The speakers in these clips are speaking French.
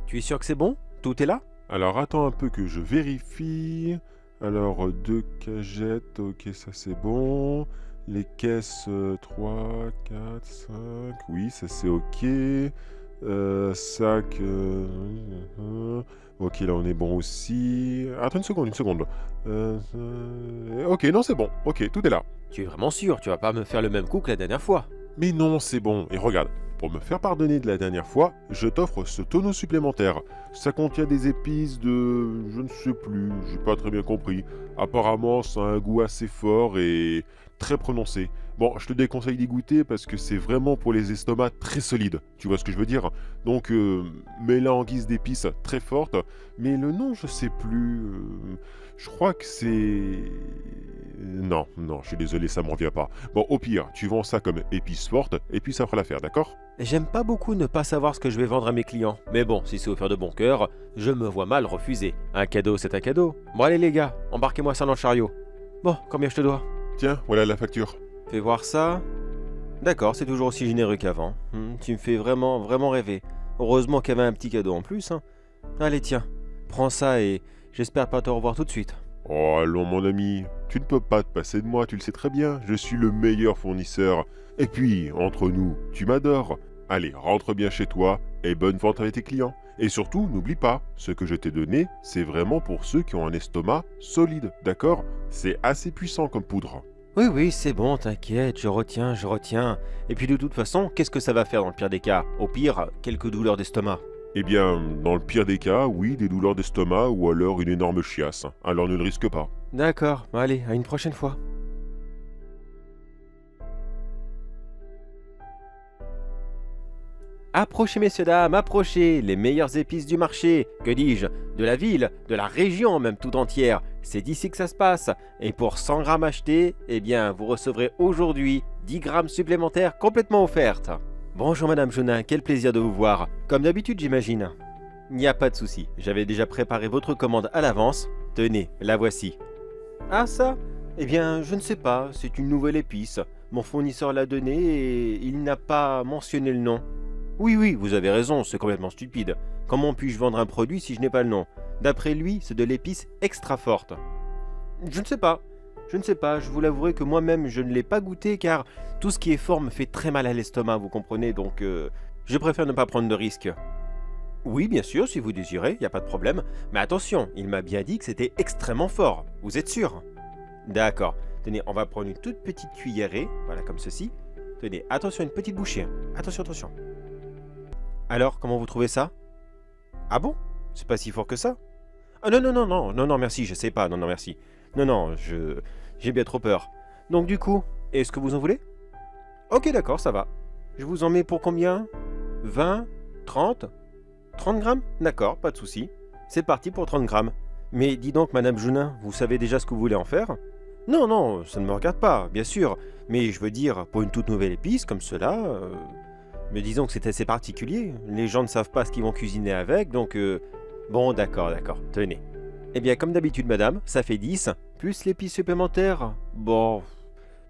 Tu es sûr que c'est bon? Tout est là? Alors attends un peu que je vérifie. Alors 2 cagettes, ok ça c'est bon. Les caisses 3, 4, 5, oui ça c'est ok. Sac, ok là on est bon aussi. Attends une seconde. Ok non c'est bon, ok tout est là. Tu es vraiment sûr? Tu vas pas me faire le même coup que la dernière fois? Mais non, c'est bon. Et regarde, pour me faire pardonner de la dernière fois, je t'offre ce tonneau supplémentaire. Ça contient des épices de... je ne sais plus, j'ai pas très bien compris. Apparemment, ça a un goût assez fort et très prononcé. Bon, je te déconseille d'y goûter parce que c'est vraiment pour les estomacs très solides. Tu vois ce que je veux dire? Donc, mets-la en guise d'épices très fortes. Mais le nom, je sais plus. Je crois que c'est... Non, je suis désolé, ça m'en vient pas. Bon, au pire, tu vends ça comme épices fortes, et puis ça fera l'affaire, d'accord? J'aime pas beaucoup ne pas savoir ce que je vais vendre à mes clients. Mais bon, si c'est offert de bon cœur, je me vois mal refuser. Un cadeau, c'est un cadeau. Bon allez les gars, embarquez-moi ça dans le chariot. Bon, combien je te dois? Tiens, voilà la facture. Fais voir ça. D'accord, c'est toujours aussi généreux qu'avant. Tu me fais vraiment, vraiment rêver. Heureusement qu'il y avait un petit cadeau en plus. Hein. Allez tiens, prends ça et j'espère pas te revoir tout de suite. Oh, allons mon ami, tu ne peux pas te passer de moi, tu le sais très bien, je suis le meilleur fournisseur. Et puis, entre nous, tu m'adores. Allez, rentre bien chez toi et bonne vente avec tes clients. Et surtout, n'oublie pas, ce que je t'ai donné, c'est vraiment pour ceux qui ont un estomac solide, d'accord? C'est assez puissant comme poudre. Oui, c'est bon, t'inquiète, je retiens. Et puis de toute façon, qu'est-ce que ça va faire dans le pire des cas? Au pire, quelques douleurs d'estomac. Eh bien, dans le pire des cas, oui, des douleurs d'estomac ou alors une énorme chiasse. Alors ne le risque pas. D'accord, allez, à une prochaine fois. Approchez messieurs dames, approchez, les meilleures épices du marché, que dis-je, de la ville, de la région même tout entière, c'est d'ici que ça se passe. Et pour 100 grammes achetés, eh bien vous recevrez aujourd'hui 10 grammes supplémentaires complètement offertes. Bonjour Madame Jaunin, quel plaisir de vous voir, comme d'habitude j'imagine. Il n'y a pas de souci, j'avais déjà préparé votre commande à l'avance, tenez, la voici. Ah ça? Eh bien je ne sais pas, c'est une nouvelle épice, mon fournisseur l'a donnée et il n'a pas mentionné le nom. Oui, vous avez raison, c'est complètement stupide. Comment puis-je vendre un produit si je n'ai pas le nom? D'après lui, c'est de l'épice extra forte. Je ne sais pas, je vous l'avouerai que moi-même je ne l'ai pas goûté car tout ce qui est fort me fait très mal à l'estomac, vous comprenez, donc je préfère ne pas prendre de risques. Oui, bien sûr, si vous désirez, il n'y a pas de problème, mais attention, il m'a bien dit que c'était extrêmement fort, vous êtes sûr? D'accord, tenez, on va prendre une toute petite cuillerée, voilà comme ceci. Tenez, attention, une petite bouchée, attention. Alors, comment vous trouvez ça? Ah bon? C'est pas si fort que ça? Ah non, merci, je sais pas, non, merci. Non, j'ai bien trop peur. Donc du coup, est-ce que vous en voulez? Ok, d'accord, ça va. Je vous en mets pour combien? 20? 30? 30 grammes? D'accord, pas de souci. C'est parti pour 30 grammes. Mais dis donc, Madame Jaunin, vous savez déjà ce que vous voulez en faire? Non, ça ne me regarde pas, bien sûr. Mais je veux dire, pour une toute nouvelle épice comme cela... Mais disons que c'est assez particulier. Les gens ne savent pas ce qu'ils vont cuisiner avec, donc... Bon, d'accord, tenez. Eh bien, comme d'habitude, madame, ça fait 10, plus l'épice supplémentaire. Bon...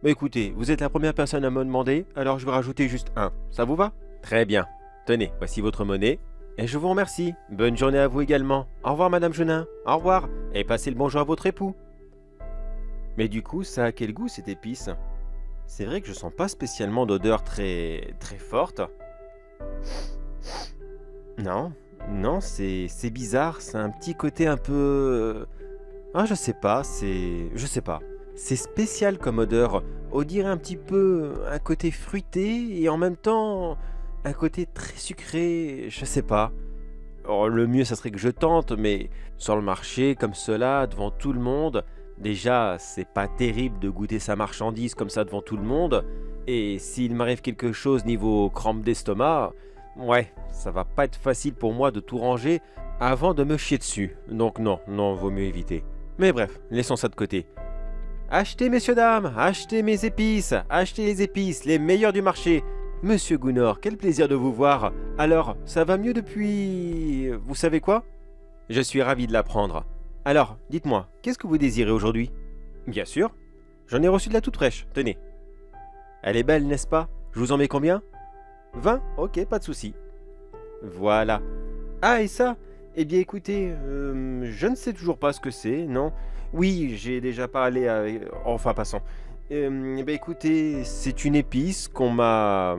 Mais écoutez, vous êtes la première personne à me demander, alors je vais rajouter juste 1. Ça vous va? Très bien. Tenez, voici votre monnaie. Et je vous remercie. Bonne journée à vous également. Au revoir, madame Jaunin. Au revoir. Et passez le bonjour à votre époux. Mais du coup, ça a quel goût, cette épice? C'est vrai que je sens pas spécialement d'odeur très forte. Non, c'est bizarre, c'est un petit côté un peu... Ah, je sais pas. C'est spécial comme odeur. On dirait un petit peu un côté fruité et en même temps un côté très sucré, je sais pas. Oh, le mieux, ça serait que je tente, mais sur le marché, comme cela, devant tout le monde... Déjà, c'est pas terrible de goûter sa marchandise comme ça devant tout le monde. Et s'il m'arrive quelque chose niveau crampe d'estomac, ouais, ça va pas être facile pour moi de tout ranger avant de me chier dessus. Donc non, vaut mieux éviter. Mais bref, laissons ça de côté. Achetez messieurs dames, achetez mes épices, achetez les épices, les meilleures du marché. Monsieur Gunnar, quel plaisir de vous voir. Alors, ça va mieux depuis... Vous savez quoi? Je suis ravi de l'apprendre. Alors, dites-moi, qu'est-ce que vous désirez aujourd'hui? Bien sûr. J'en ai reçu de la toute fraîche, tenez. Elle est belle, n'est-ce pas? Je vous en mets combien? 20? Ok, pas de souci. Voilà. Ah, et ça? Eh bien, écoutez, je ne sais toujours pas ce que c'est, non? Oui, j'ai déjà parlé avec... Enfin, passons. Eh bien, écoutez, c'est une épice qu'on m'a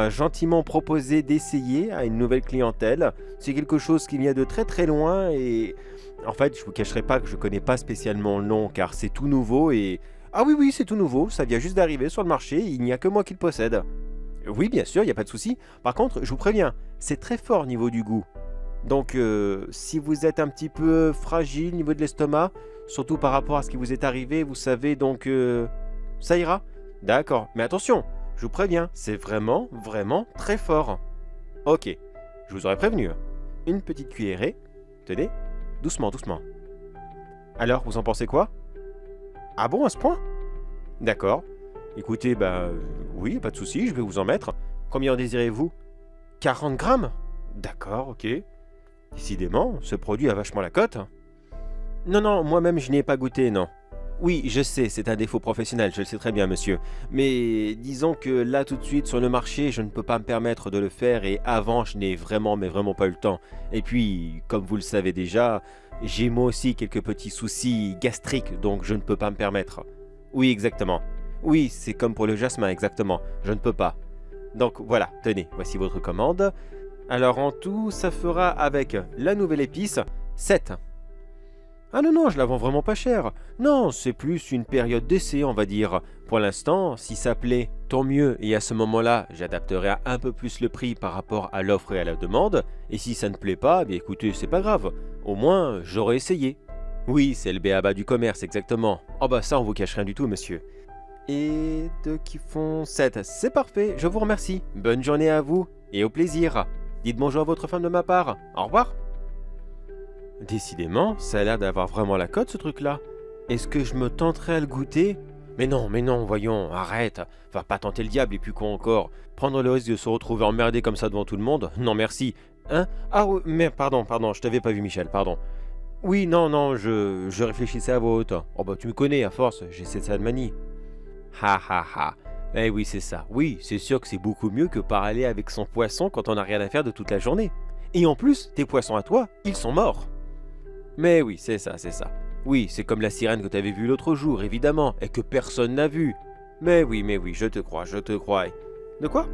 gentiment proposé d'essayer à une nouvelle clientèle. C'est quelque chose qui vient de très très loin et... En fait, je vous cacherai pas que je connais pas spécialement le nom car c'est tout nouveau et... Ah oui, oui, c'est tout nouveau, ça vient juste d'arriver sur le marché, il n'y a que moi qui le possède. Oui, bien sûr, il n'y a pas de souci. Par contre, je vous préviens, c'est très fort au niveau du goût. Donc, si vous êtes un petit peu fragile au niveau de l'estomac, surtout par rapport à ce qui vous est arrivé, vous savez, donc, ça ira. D'accord, mais attention, je vous préviens, c'est vraiment, vraiment très fort. Ok, je vous aurais prévenu. Une petite cuillerée. Tenez, doucement, doucement. Alors, vous en pensez quoi? Ah bon, à ce point? D'accord. Écoutez, bah, oui, pas de souci, je vais vous en mettre. Combien en désirez-vous? 40 grammes? D'accord, ok. Décidément, ce produit a vachement la cote. Non, non, moi-même je n'y ai pas goûté, non. Oui, je sais, c'est un défaut professionnel, je le sais très bien, monsieur. Mais disons que là, tout de suite, sur le marché, je ne peux pas me permettre de le faire et avant, je n'ai vraiment, mais vraiment pas eu le temps. Et puis, comme vous le savez déjà, j'ai moi aussi quelques petits soucis gastriques, donc je ne peux pas me permettre. Oui, exactement. Oui, c'est comme pour le jasmin, exactement. Je ne peux pas. Donc voilà, tenez, voici votre commande. Alors en tout, ça fera avec la nouvelle épice 7. Ah non, non, je la vends vraiment pas cher. Non, c'est plus une période d'essai, on va dire. Pour l'instant, si ça plaît, tant mieux. Et à ce moment-là, j'adapterai un peu plus le prix par rapport à l'offre et à la demande. Et si ça ne plaît pas, bien écoutez, c'est pas grave. Au moins, j'aurai essayé. Oui, c'est le b.a.-ba du commerce, exactement. Oh bah ça, on vous cache rien du tout, monsieur. Et deux qui font 7. C'est parfait, je vous remercie. Bonne journée à vous et au plaisir. Dites bonjour à votre femme de ma part. Au revoir. Décidément, ça a l'air d'avoir vraiment la cote ce truc-là. Est-ce que je me tenterai à le goûter? Mais non, voyons, arrête. Va pas tenter le diable et puis quoi encore? Prendre le risque de se retrouver emmerdé comme ça devant tout le monde? Non merci. Hein? Ah oui, mais pardon, je t'avais pas vu Michel, pardon. Oui, non, je réfléchissais à voix haute. Oh bah tu me connais, à force, j'essaie de ça de manie. Ha ha ha. Eh oui, c'est ça. Oui, c'est sûr que c'est beaucoup mieux que parler avec son poisson quand on n'a rien à faire de toute la journée. Et en plus, tes poissons à toi, ils sont morts. Mais oui, c'est ça. Oui, c'est comme la sirène que t'avais vue l'autre jour, évidemment, et que personne n'a vue. Mais oui, je te crois. De quoi?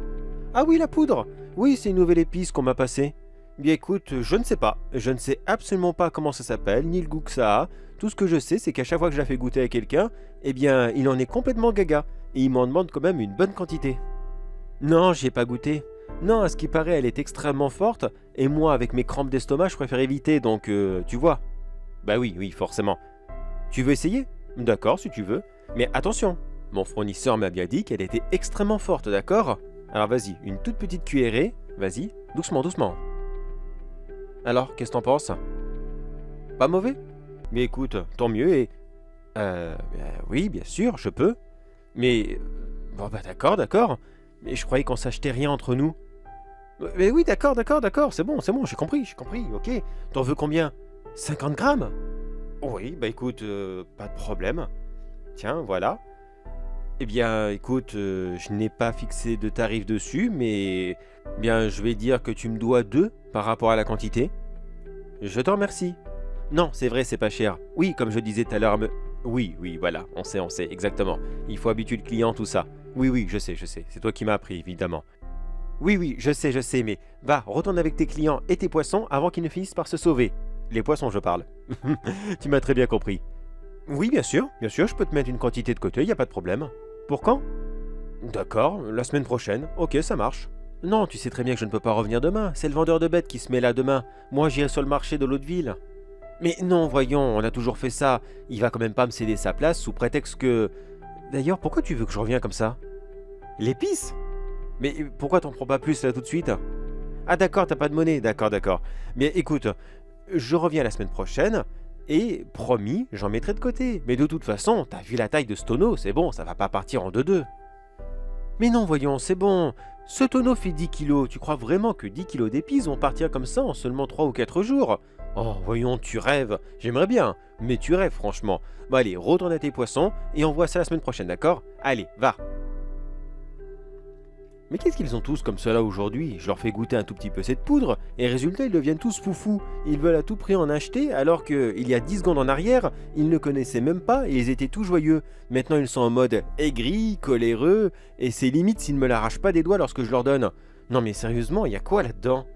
Ah oui, la poudre. Oui, c'est une nouvelle épice qu'on m'a passée. Bien écoute, je ne sais pas. Je ne sais absolument pas comment ça s'appelle, ni le goût que ça a. Tout ce que je sais, c'est qu'à chaque fois que je la fais goûter à quelqu'un, eh bien, il en est complètement gaga. Et il m'en demande quand même une bonne quantité. Non, j'y ai pas goûté. Non, à ce qui paraît, elle est extrêmement forte. Et moi, avec mes crampes d'estomac, je préfère éviter, donc tu vois. Bah oui, forcément. Tu veux essayer? D'accord, si tu veux. Mais attention, mon fournisseur m'a bien dit qu'elle était extrêmement forte, d'accord? Alors vas-y, une toute petite cuillerée. Vas-y, doucement. Alors, qu'est-ce que t'en penses? Pas mauvais? Mais écoute, tant mieux et... oui, bien sûr, je peux. Mais... Bon bah d'accord. Mais je croyais qu'on s'achetait rien entre nous. Mais oui, d'accord, c'est bon, j'ai compris, ok. T'en veux combien? 50 grammes? Oui, bah écoute, pas de problème. Tiens, voilà. Eh bien, écoute, je n'ai pas fixé de tarif dessus, mais... Bien, je vais dire que tu me dois 2 par rapport à la quantité. Je te remercie. Non, c'est vrai, c'est pas cher. Oui, comme je disais tout à l'heure... Oui, voilà, on sait, exactement. Il faut habituer le client, tout ça. Oui, je sais, c'est toi qui m'as appris, évidemment. Oui, je sais, mais va, retourne avec tes clients et tes poissons avant qu'ils ne finissent par se sauver. Les poissons, je parle. Tu m'as très bien compris. Oui, bien sûr, je peux te mettre une quantité de côté, y a pas de problème. Pour quand? D'accord, la semaine prochaine. Ok, ça marche. Non, tu sais très bien que je ne peux pas revenir demain. C'est le vendeur de bêtes qui se met là demain. Moi, j'irai sur le marché de l'autre ville. Mais non, voyons, on a toujours fait ça. Il va quand même pas me céder sa place sous prétexte que... D'ailleurs, pourquoi tu veux que je revienne comme ça? L'épice? Mais pourquoi t'en prends pas plus là tout de suite? Ah d'accord, t'as pas de monnaie, d'accord. Mais écoute, je reviens la semaine prochaine, et promis, j'en mettrai de côté. Mais de toute façon, t'as vu la taille de ce tonneau, c'est bon, ça va pas partir en 2-2. Mais non, voyons, c'est bon, Ce tonneau fait 10 kilos. Tu crois vraiment que 10 kilos d'épices vont partir comme ça en seulement 3 ou 4 jours? Oh, voyons, tu rêves. J'aimerais bien, mais tu rêves franchement. Bon allez, retourne à tes poissons et on voit ça la semaine prochaine, d'accord? Allez, va. Mais qu'est-ce qu'ils ont tous comme cela aujourd'hui? Je leur fais goûter un tout petit peu cette poudre, et résultat ils deviennent tous foufous. Ils veulent à tout prix en acheter, alors qu'il y a 10 secondes en arrière, ils ne connaissaient même pas et ils étaient tout joyeux. Maintenant ils sont en mode aigri, coléreux, et c'est limite s'ils ne me l'arrachent pas des doigts lorsque je leur donne. Non mais sérieusement, il y a quoi là-dedans?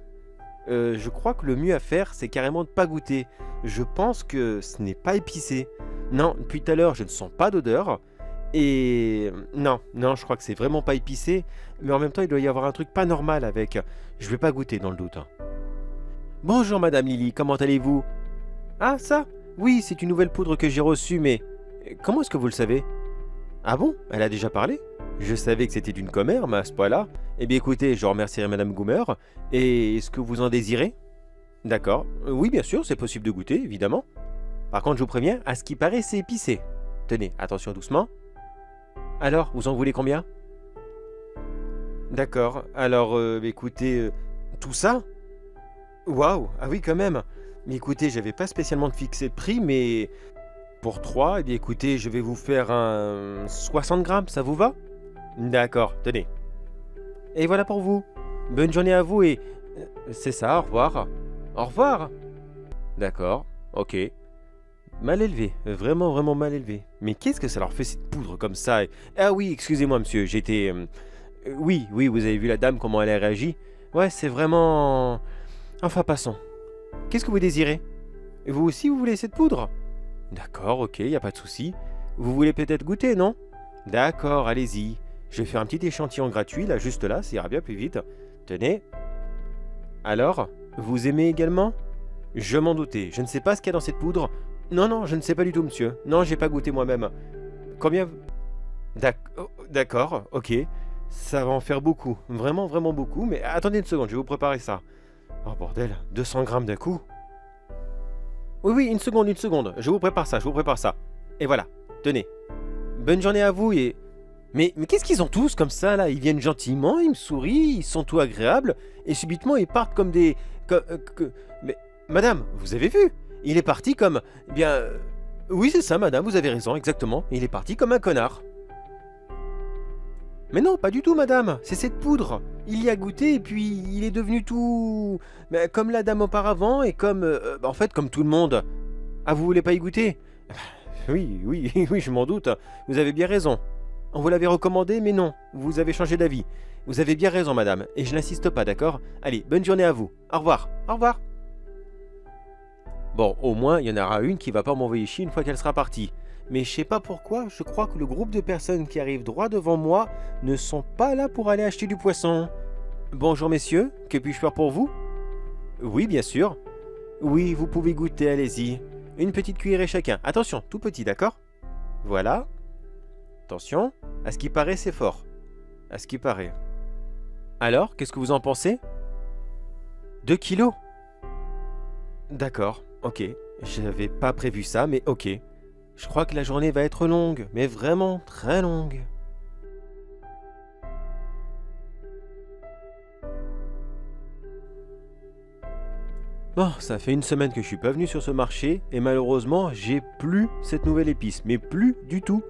Je crois que le mieux à faire, c'est carrément de pas goûter. Je pense que ce n'est pas épicé. Non, depuis tout à l'heure, je ne sens pas d'odeur. Et non, je crois que c'est vraiment pas épicé, mais en même temps, il doit y avoir un truc pas normal avec. Je vais pas goûter dans le doute. Bonjour Madame Lily, comment allez-vous? Ah, ça? Oui, c'est une nouvelle poudre que j'ai reçue, mais comment est-ce que vous le savez? Ah bon? Elle a déjà parlé? Je savais que c'était d'une commère, mais à ce point-là. Eh bien écoutez, je remercierai Madame Goomer. Et est-ce que vous en désirez? D'accord. Oui, bien sûr, c'est possible de goûter, évidemment. Par contre, je vous préviens, à ce qui paraît, c'est épicé. Tenez, attention doucement. Alors, vous en voulez combien? D'accord. Alors, écoutez, tout ça? Waouh! Ah oui, quand même. Mais écoutez, j'avais pas spécialement fixé de prix, mais pour 3, eh bien écoutez, je vais vous faire un 60 grammes, ça vous va? D'accord, tenez. Et voilà pour vous. Bonne journée à vous et... c'est ça, au revoir. Au revoir. D'accord, ok. Mal élevé, vraiment vraiment mal élevé. Mais qu'est-ce que ça leur fait cette poudre comme ça? Ah oui, excusez-moi monsieur, j'étais... oui, vous avez vu la dame, comment elle a réagi? Ouais, c'est vraiment... Enfin, passons. Qu'est-ce que vous désirez? Vous aussi, vous voulez cette poudre? D'accord, ok, y a pas de souci. Vous voulez peut-être goûter, non? D'accord, allez-y. Je vais faire un petit échantillon gratuit, là, juste là, ça ira bien plus vite. Tenez. Alors, vous aimez également? Je m'en doutais, je ne sais pas ce qu'il y a dans cette poudre. Non, je ne sais pas du tout, monsieur. Non, j'ai pas goûté moi-même. Combien? D'accord, ok. Ça va en faire beaucoup. Vraiment, vraiment beaucoup. Mais attendez une seconde, je vais vous préparer ça. Oh bordel, 200 grammes d'un coup. Oui, une seconde. Je vous prépare ça. Et voilà, tenez. Bonne journée à vous et... Mais qu'est-ce qu'ils ont tous comme ça, là? Ils viennent gentiment, ils me sourient, ils sont tout agréables, et subitement ils partent comme des... Mais, madame, vous avez vu? Il est parti comme... Eh bien... oui, c'est ça, madame, vous avez raison, exactement. Il est parti comme un connard. Mais non, pas du tout, madame. C'est cette poudre. Il y a goûté et puis il est devenu tout... Mais comme la dame auparavant et comme... en fait, comme tout le monde. Ah, vous voulez pas y goûter? Oui, je m'en doute. Vous avez bien raison. On vous l'avait recommandé, mais non. Vous avez changé d'avis. Vous avez bien raison, madame. Et je n'insiste pas, d'accord? Allez, bonne journée à vous. Au revoir. Au revoir. Bon, au moins, il y en aura une qui va pas m'envoyer chier une fois qu'elle sera partie. Mais je sais pas pourquoi, je crois que le groupe de personnes qui arrivent droit devant moi ne sont pas là pour aller acheter du poisson. Bonjour messieurs, que puis-je faire pour vous? Oui, bien sûr. Oui, vous pouvez goûter, allez-y. Une petite cuillerée chacun. Attention, tout petit, d'accord? Voilà. Attention, à ce qui paraît, c'est fort. À ce qui paraît. Alors, qu'est-ce que vous en pensez? 2 kilos? D'accord, ok. J'avais pas prévu ça, mais ok. Je crois que la journée va être longue, mais vraiment très longue. Bon, ça fait une semaine que je suis pas venu sur ce marché, et malheureusement, j'ai plus cette nouvelle épice, mais plus du tout.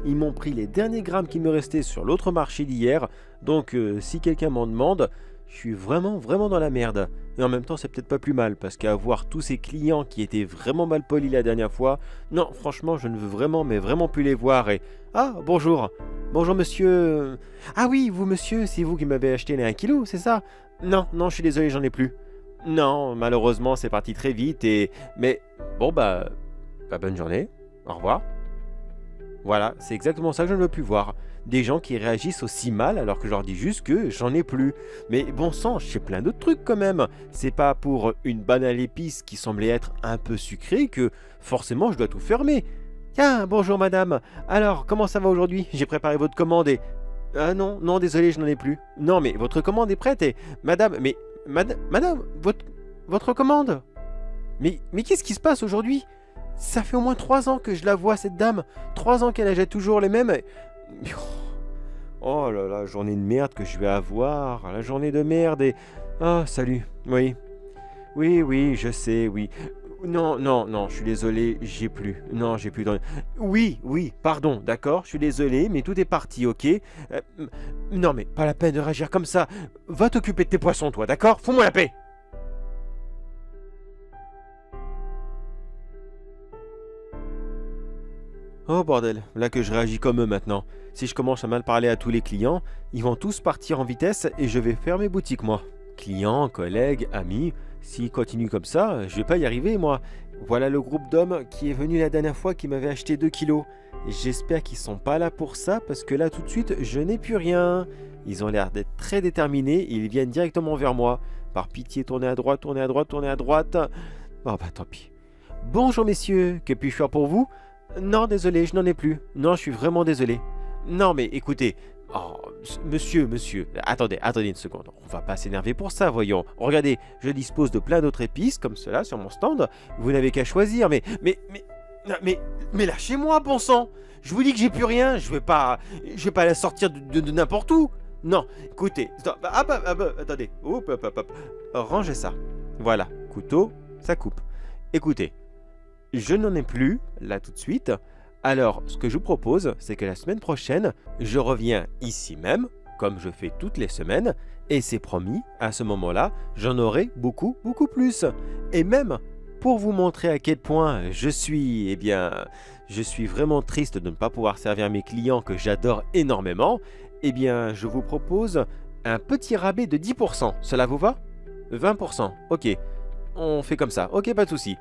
Ils m'ont pris les derniers grammes qui me restaient sur l'autre marché d'hier, donc si quelqu'un m'en demande, je suis vraiment dans la merde. Et en même temps, c'est peut-être pas plus mal, parce qu'à voir tous ces clients qui étaient vraiment mal polis la dernière fois, non, franchement, je ne veux vraiment plus les voir et... Ah, bonjour. Bonjour, monsieur... Ah oui, vous, monsieur, c'est vous qui m'avez acheté les 1 kilo, c'est ça? Non, je suis désolé, j'en ai plus. Non, malheureusement, c'est parti très vite et... Mais, bon, bonne journée. Au revoir. Voilà, c'est exactement ça que je ne veux plus voir. Des gens qui réagissent aussi mal alors que je leur dis juste que j'en ai plus. Mais bon sang, j'ai plein d'autres trucs quand même. C'est pas pour une banale épice qui semblait être un peu sucrée que forcément je dois tout fermer. Tiens, bonjour madame. Alors, comment ça va aujourd'hui? J'ai préparé votre commande et... Ah non, désolé, je n'en ai plus. Non, mais votre commande est prête et... Madame, votre commande? Mais qu'est-ce qui se passe aujourd'hui? Ça fait au moins 3 ans que je la vois, cette dame. 3 ans qu'elle achète toujours les mêmes... Oh là là, journée de merde que je vais avoir. La journée de merde et... Ah, salut. Oui. Oui, oui, je sais, oui. Non, non, non, je suis désolé, j'ai plus. Non, j'ai plus. Oui, oui, pardon, d'accord, je suis désolé, mais tout est parti, ok. Non, mais pas la peine de réagir comme ça. Va t'occuper de tes poissons, toi, d'accord? Fous-moi la paix. Oh bordel, là que je réagis comme eux maintenant. Si je commence à mal parler à tous les clients, ils vont tous partir en vitesse et je vais fermer boutique moi. Clients, collègues, amis, s'ils continuent comme ça, je vais pas y arriver moi. Voilà le groupe d'hommes qui est venu la dernière fois qui m'avait acheté 2 kilos. Et j'espère qu'ils sont pas là pour ça parce que là tout de suite je n'ai plus rien. Ils ont l'air d'être très déterminés et ils viennent directement vers moi. Par pitié, tournez à droite, tournez à droite, tournez à droite. Oh bah tant pis. Bonjour messieurs, que puis-je faire pour vous? Non, désolé, je n'en ai plus. Non, je suis vraiment désolé. Non, mais écoutez. Oh, monsieur, attendez une seconde. On va pas s'énerver pour ça, voyons. Regardez, je dispose de plein d'autres épices comme cela sur mon stand. Vous n'avez qu'à choisir, mais lâchez-moi, bon sang. Je vous dis que j'ai plus rien. Je vais pas la sortir de n'importe où. Non, écoutez. Stop. Attendez. Hop. Rangez ça. Voilà, couteau, ça coupe. Écoutez. Je n'en ai plus, là tout de suite. Alors, ce que je vous propose, c'est que la semaine prochaine, je reviens ici même, comme je fais toutes les semaines, et c'est promis, à ce moment-là, j'en aurai beaucoup, beaucoup plus. Et même, pour vous montrer à quel point je suis vraiment triste de ne pas pouvoir servir mes clients que j'adore énormément, je vous propose un petit rabais de 10%. Cela vous va? 20%, ok. On fait comme ça, ok, pas de souci.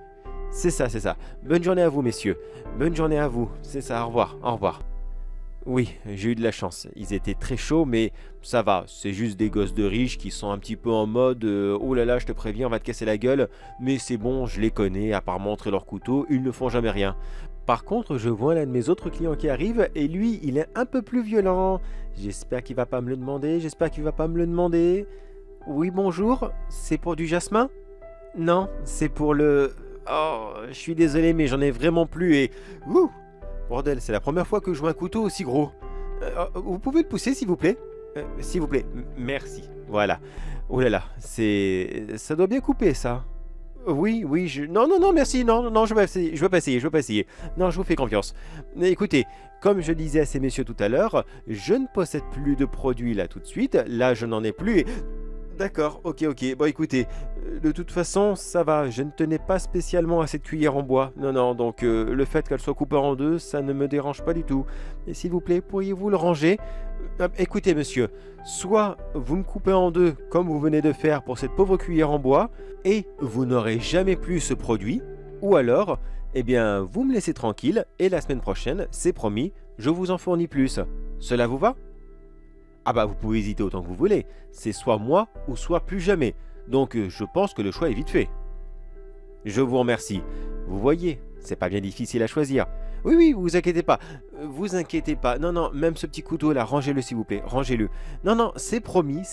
C'est ça. Bonne journée à vous, messieurs. Bonne journée à vous. C'est ça, au revoir. Oui, j'ai eu de la chance. Ils étaient très chauds, mais ça va. C'est juste des gosses de riches qui sont un petit peu en mode oh là là, je te préviens, on va te casser la gueule. Mais c'est bon, je les connais, à part montrer leur couteau, ils ne font jamais rien. Par contre, je vois l'un de mes autres clients qui arrive, et lui, il est un peu plus violent. J'espère qu'il va pas me le demander. Oui, bonjour, c'est pour du jasmin? Non, c'est pour le... Oh, je suis désolé, mais j'en ai vraiment plus et... Ouh, bordel, c'est la première fois que je vois un couteau aussi gros. Vous pouvez le pousser, s'il vous plaît? S'il vous plaît, merci. Voilà. Oh là là, ça doit bien couper, ça. Oui, Non, merci, non, je vais pas essayer. Non, je vous fais confiance. Mais écoutez, comme je disais à ces messieurs tout à l'heure, je ne possède plus de produits là tout de suite. Là, je n'en ai plus et... D'accord, ok. Bon, écoutez, de toute façon, ça va. Je ne tenais pas spécialement à cette cuillère en bois. Non, donc le fait qu'elle soit coupée en deux, ça ne me dérange pas du tout. Et s'il vous plaît, pourriez-vous le ranger? Écoutez, monsieur, soit vous me coupez en deux, comme vous venez de faire pour cette pauvre cuillère en bois, et vous n'aurez jamais plus ce produit, ou alors, vous me laissez tranquille, et la semaine prochaine, c'est promis, je vous en fournis plus. Cela vous va? Ah bah vous pouvez hésiter autant que vous voulez, c'est soit moi ou soit plus jamais, donc je pense que le choix est vite fait. Je vous remercie. Vous voyez, c'est pas bien difficile à choisir. Oui, vous inquiétez pas, non, même ce petit couteau là, rangez-le s'il vous plaît, rangez-le. Non, c'est promis,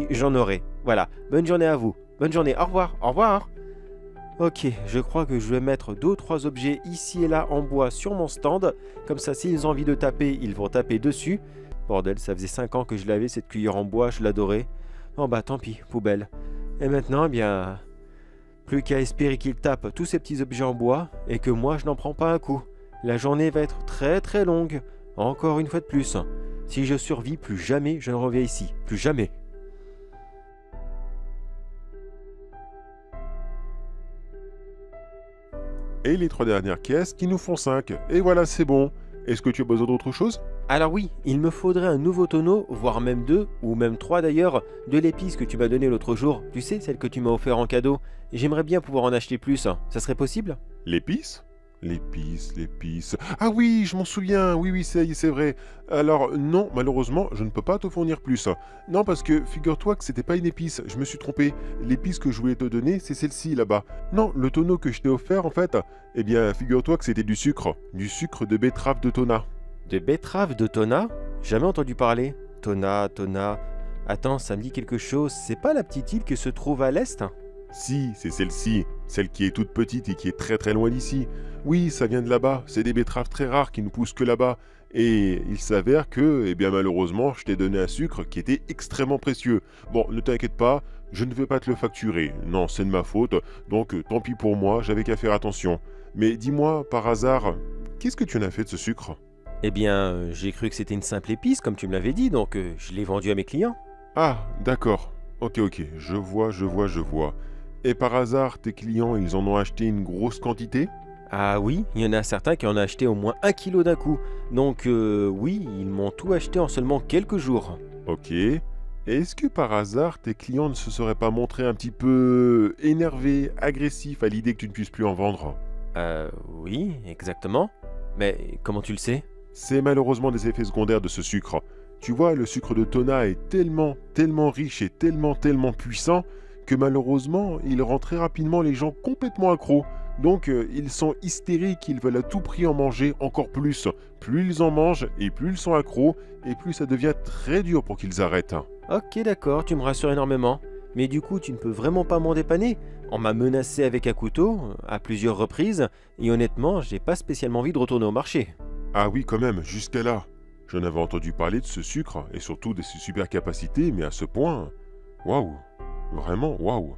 j'en aurai. Voilà, bonne journée à vous, bonne journée, au revoir. Ok, je crois que je vais mettre 2 ou 3 objets ici et là en bois sur mon stand, comme ça s'ils ont envie de taper, ils vont taper dessus. Bordel, ça faisait 5 ans que je l'avais, cette cuillère en bois, je l'adorais. Oh bah tant pis, poubelle. Et maintenant, plus qu'à espérer qu'il tape tous ces petits objets en bois, et que moi je n'en prends pas un coup. La journée va être très très longue, encore une fois de plus. Si je survis, plus jamais je ne reviens ici, plus jamais. Et les 3 dernières caisses qui nous font 5. Et voilà, c'est bon. Est-ce que tu as besoin d'autre chose? Alors oui, il me faudrait un nouveau tonneau, voire même 2, ou même 3 d'ailleurs, de l'épice que tu m'as donné l'autre jour. Tu sais, celle que tu m'as offert en cadeau. J'aimerais bien pouvoir en acheter plus. Ça serait possible? L'épice? L'épice. Ah oui, je m'en souviens. Oui, c'est vrai. Alors, non, malheureusement, je ne peux pas te fournir plus. Non, parce que figure-toi que c'était pas une épice. Je me suis trompé. L'épice que je voulais te donner, c'est celle-ci là-bas. Non, le tonneau que je t'ai offert, en fait, figure-toi que c'était du sucre. Du sucre de betterave de Tona. De betterave de Tona? Jamais entendu parler. Tona. Attends, ça me dit quelque chose. C'est pas la petite île qui se trouve à l'est? Si, c'est celle-ci. Celle qui est toute petite et qui est très très loin d'ici. Oui, ça vient de là-bas. C'est des betteraves très rares qui ne poussent que là-bas. Et il s'avère que, eh bien malheureusement, je t'ai donné un sucre qui était extrêmement précieux. Bon, ne t'inquiète pas, je ne vais pas te le facturer. Non, c'est de ma faute, donc tant pis pour moi, j'avais qu'à faire attention. Mais dis-moi, par hasard, qu'est-ce que tu en as fait de ce sucre? Eh bien, j'ai cru que c'était une simple épice, comme tu me l'avais dit, donc je l'ai vendu à mes clients. Ah, d'accord. Ok, je vois. Et par hasard, tes clients, ils en ont acheté une grosse quantité? Ah oui, il y en a certains qui en ont acheté au moins 1 kilo d'un coup. Donc oui, ils m'ont tout acheté en seulement quelques jours. Ok. Et est-ce que par hasard, tes clients ne se seraient pas montrés un petit peu énervés, agressifs à l'idée que tu ne puisses plus en vendre? Oui, exactement. Mais comment tu le sais? C'est malheureusement des effets secondaires de ce sucre. Tu vois, le sucre de Tona est tellement riche et tellement puissant que malheureusement, il rend très rapidement les gens complètement accros. Donc, ils sont hystériques, ils veulent à tout prix en manger encore plus. Plus ils en mangent et plus ils sont accros et plus ça devient très dur pour qu'ils arrêtent. Ok, d'accord, tu me rassures énormément. Mais du coup, tu ne peux vraiment pas m'en dépanner. On m'a menacé avec un couteau à plusieurs reprises, et honnêtement, j'ai pas spécialement envie de retourner au marché. Ah oui, quand même, jusqu'à là. J'en avais entendu parler de ce sucre et surtout de ses super capacités, mais à ce point, waouh, vraiment waouh.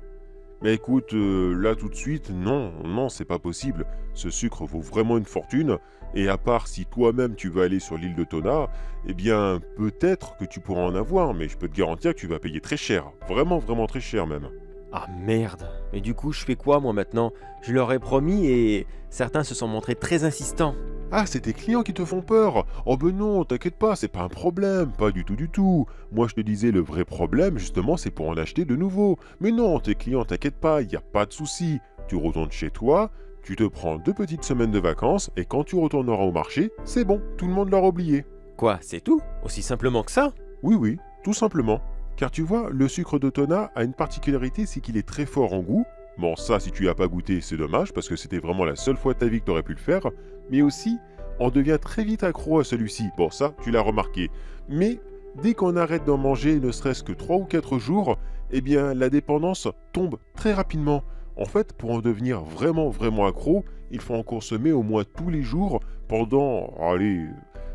Mais écoute, là tout de suite, non, c'est pas possible. Ce sucre vaut vraiment une fortune, et à part si toi-même tu veux aller sur l'île de Tona, eh bien peut-être que tu pourras en avoir, mais je peux te garantir que tu vas payer très cher. Vraiment très cher même. Ah merde. Mais du coup, je fais quoi moi maintenant? Je leur ai promis et certains se sont montrés très insistants. Ah, c'est tes clients qui te font peur. Oh ben non, t'inquiète pas, c'est pas un problème, pas du tout. Moi je te disais, le vrai problème, justement, c'est pour en acheter de nouveaux. Mais non, tes clients, t'inquiète pas, y a pas de souci. Tu retournes chez toi, tu te prends 2 petites semaines de vacances, et quand tu retourneras au marché, c'est bon, tout le monde l'aura oublié. Quoi, c'est tout? Aussi simplement que ça? Oui, tout simplement. Car tu vois, le sucre de Tona a une particularité, c'est qu'il est très fort en goût. Bon, ça, si tu n'y as pas goûté, c'est dommage, parce que c'était vraiment la seule fois de ta vie que tu aurais pu le faire. Mais aussi, on devient très vite accro à celui-ci. Bon, ça, tu l'as remarqué. Mais dès qu'on arrête d'en manger ne serait-ce que 3 ou 4 jours, eh bien, la dépendance tombe très rapidement. En fait, pour en devenir vraiment accro, il faut en consommer au moins tous les jours pendant, allez,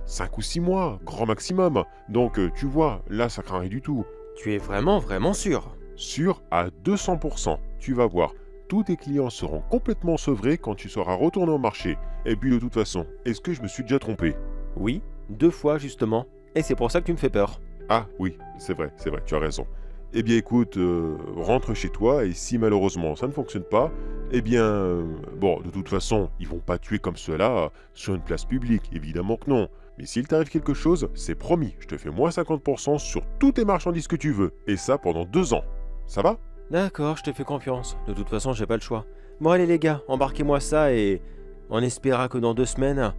5 ou 6 mois, grand maximum. Donc, tu vois, là, ça craint rien du tout. Tu es vraiment sûr? Sûr à 200%. Tu vas voir, tous tes clients seront complètement sevrés quand tu seras retourné au marché. Et puis de toute façon, est-ce que je me suis déjà trompé? Oui, 2 fois justement. Et c'est pour ça que tu me fais peur. Ah oui, c'est vrai, tu as raison. Eh bien écoute, rentre chez toi et si malheureusement ça ne fonctionne pas, eh bien, bon, de toute façon, ils vont pas tuer comme cela sur une place publique, évidemment que non. Mais s'il t'arrive quelque chose, c'est promis, je te fais moins 50% sur toutes tes marchandises que tu veux. Et ça pendant 2 ans. Ça va? D'accord, je te fais confiance. De toute façon, j'ai pas le choix. Bon allez les gars, embarquez-moi ça et on espérera que dans 2 semaines,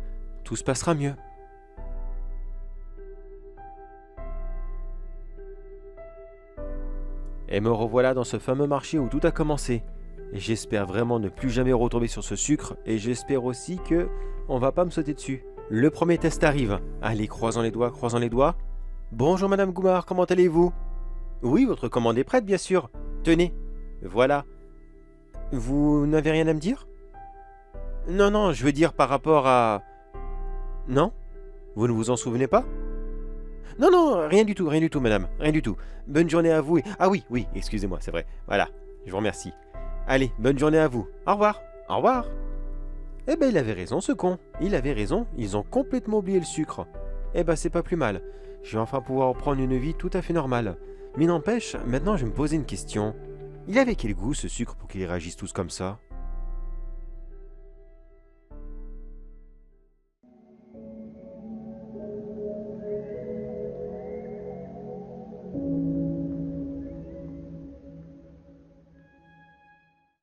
tout se passera mieux. Et me revoilà dans ce fameux marché où tout a commencé. Et j'espère vraiment ne plus jamais retomber sur ce sucre et j'espère aussi que on va pas me sauter dessus. Le premier test arrive. Allez, croisons les doigts. Bonjour Madame Goumard, comment allez-vous? Oui, votre commande est prête, bien sûr. Tenez, voilà. Vous n'avez rien à me dire? Non, je veux dire par rapport à... Non? Vous ne vous en souvenez pas? Non, rien du tout, madame, rien du tout. Bonne journée à vous. Ah oui, excusez-moi, c'est vrai. Voilà, je vous remercie. Allez, bonne journée à vous. Au revoir. Eh ben, il avait raison, ce con. Il avait raison, ils ont complètement oublié le sucre. Eh ben, c'est pas plus mal. Je vais enfin pouvoir reprendre une vie tout à fait normale. Mais n'empêche, maintenant je vais me poser une question. Il avait quel goût ce sucre pour qu'ils réagissent tous comme ça?